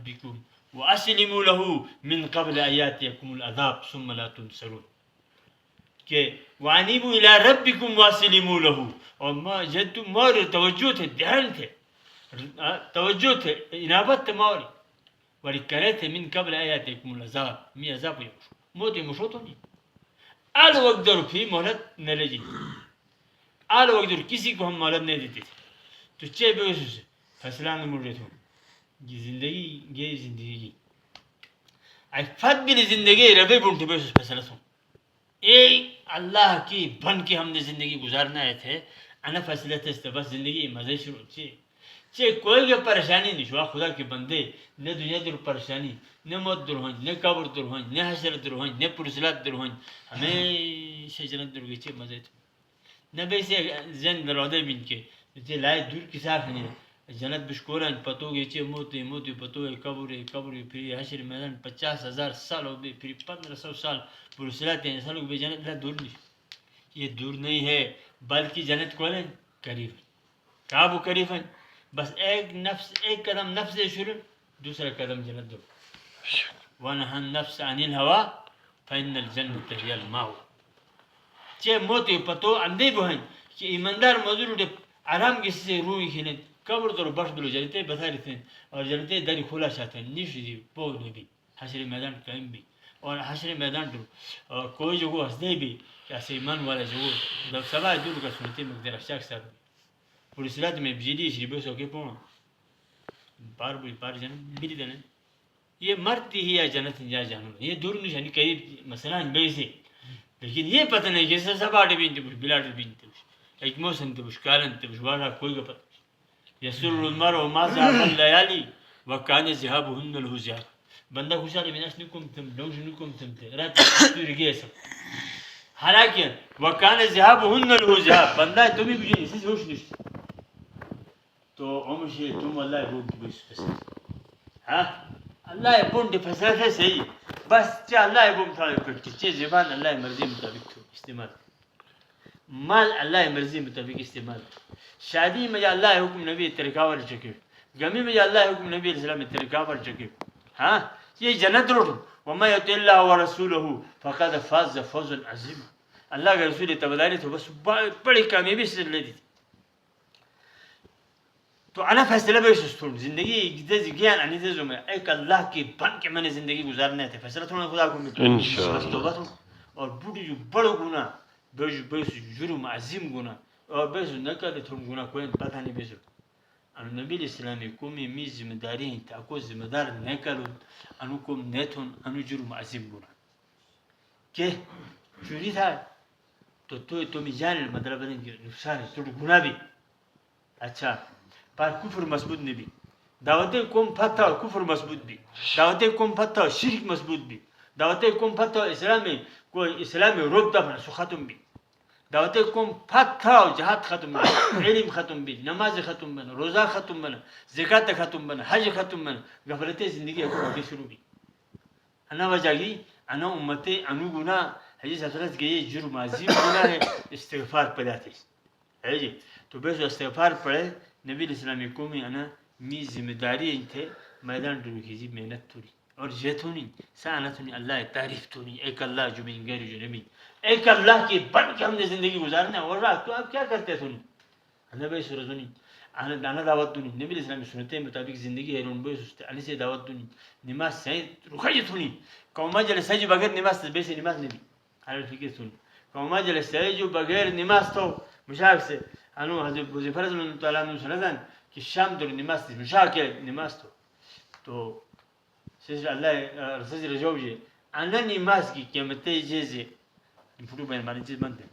ربكم واسلموا له من قبل ان ياتيكم العذاب ثم لا تنصرون کہ وانیبوا الى ربکم واسلموا له اور ما جد مور توجہ تھے دھیان تھے توجہ تھے انابت تھے مور ولی کرے تھے من قبل ان ياتيكم العذاب می عذاب موت مشوتو نہیں آل وقت فی مہلت نہ لگی آل وقت کسی کو ہم مہلت نہیں دیتے تھے تو چے بے فیصلہ نہیں مڑ رہے تھے یہ زندگی یہ زندگی ای فت بھی زندگی ربے بنتے بے فیصلہ تھا اے اللہ کی بن کے ہم نے زندگی گزارنا ہے تھے انا فیصلہ تھے بس زندگی مزے شروع چے کوئی بھی پریشانی نہیں شوا خدا کے بندے نہ دنیا در پریشانی نہ موت در ہوئیں نہ قبر در ہوئیں نہ حشر در ہوئیں نہ پرسلات در ہوئیں ہمیشہ جنت در گئی چے مزے تھے نہ بیسے زن درودے بین کے چے لائے دور کی صاف نہیں جنت بشکوران پتو گے چے موتی موتی پتو ہے قبر پھر حشر میدان 50,000 سال ہو گئے پھر 1500 سال پرسلات ہیں سالوں بے جنت لا دور نہیں یہ دور نہیں ہے بلکہ جنت کو لیں قریب کعب و قریب ہیں بس ایک نفس ایک قدم نفس سے شروع دوسرا قدم جنت دو وَنَهَا النَّفْسَ عَنِ الْهَوَىٰ فَإِنَّ الْجَنَّةَ هِيَ الْمَأْوَىٰ چے موتی پتو اندے بو ہیں کہ ایماندار مزدور اٹھے آرام کسی سے روح کھیلیں قبر تو بخش بلو جلتے بتا رہتے ہیں اور جلتے داری کھولا چاہتے ہیں نیش دی پو بھی حشر میدان قائم بھی اور حشر میدان تو کوئی جو کو ہنسدے بھی کہ ایسے ایمان والا جو جب سوا دور کا سنتے مقدر اشاک صاحب پولیسرات میں بجلی شریبوں سے کے پونا بار بڑی پار جنم میری دن یہ مرتی ہی یا جنت یا جانو یہ دور نشانی کئی مثلا بے سے لیکن یہ پتہ نہیں کہ سباٹے بینتے بش بلاٹے بینتے بش ایک موسم تے بش کالن تے بش وارا کوئی کا پتہ یسر المرء ما ذهب الليالي وكان ذهابهن له ذهاب بندہ خوشحال ہے بناس نکم تم لوش نکم تم تے رات تو رگے سب حالانکہ وكان ذهابهن له ذهاب بندہ تو بھی کچھ نہیں ہوش نہیں تو عمر سے تم اللہ کو بس ہاں اللہ بون دے فیصلہ ہے صحیح بس چا اللہ بون تھا کہ زبان اللہ مرضی مطابق استعمال مال اللہ مرضی مطابق استعمال شادی میں یا اللہ حکم نبی طریقہ ور چکے غمی میں یا اللہ حکم نبی علیہ السلام طریقہ ور چکے ہاں یہ جنت روٹ وما یطع اللہ ورسولہ فقد فاز فوزا عظیما اللہ کے رسول تبداری تو بس بڑی کامیابی سے لے دی تو انا فیصلہ بے سستون زندگی گیان انی دے میں ایک اللہ کی بن کے میں نے زندگی گزارنا ہے فیصلہ تھوڑا خدا کو انشاءاللہ اور بڑی جو بڑا گناہ بے جرم عظیم گناہ اور بے نہ کرے تھوڑا گناہ کوئی پتہ نہیں بے ان نبی اسلامی قومی می ذمہ داری تا کو ذمہ دار نہ کرو انو کو نیتون انو جرم عظیم گناہ کہ چوری تھا تو می جان مطلب ہے کہ نقصان تو گناہ بھی اچھا پر کفر مضبوط نہیں بھی دعوت قوم فتح کفر مضبوط بھی دعوت قوم فتح شرک مضبوط بھی دعوت قوم فتح اسلامی کوئی اسلامی روب دفن سو ختم بھی دعوت قوم فتح جہاد ختم بھی علم ختم بھی نماز ختم بنا روزہ ختم بنا زکات ختم بنا حج ختم بنا غفلت زندگی کو ہوتی شروع بھی انا وجہ گی انا امت انو گناہ حدیث حضرت کے یہ جرم عظیم گناہ ہے استغفار پڑھاتے ہے جی تو بس استغفار پڑھے نبی اسلامی قومی انا می ذمہ داری تھے میدان ڈرو کی جی محنت تھوڑی اور جیتونی سانتونی اللہ تعریف تونی ایک اللہ جو من غیر جو نبی ایک اللہ کی بن کے ہم نے زندگی گزارنا اور رات تو آپ کیا کرتے تھونی انا بے سرزونی انا دعوت دونی نبی اسلامی سنتے مطابق زندگی ہے رون بے سستے علی سے دعوت دونی نماز صحیح رخی تھونی قوما جل سجو بغیر نماز بے سے نماز نہیں حال فکر تھونی قوما جل سجو بغیر نماز تو مشاق سے انو حضرت بوزیفر رضی اللہ تعالیٰ عنہ سندن کہ شام در نماز تھی مشاکل نماز تو سیز اللہ رسول رجوع جی انا نماز کی قیمت جیزے فرو بین مانی چیز بنتے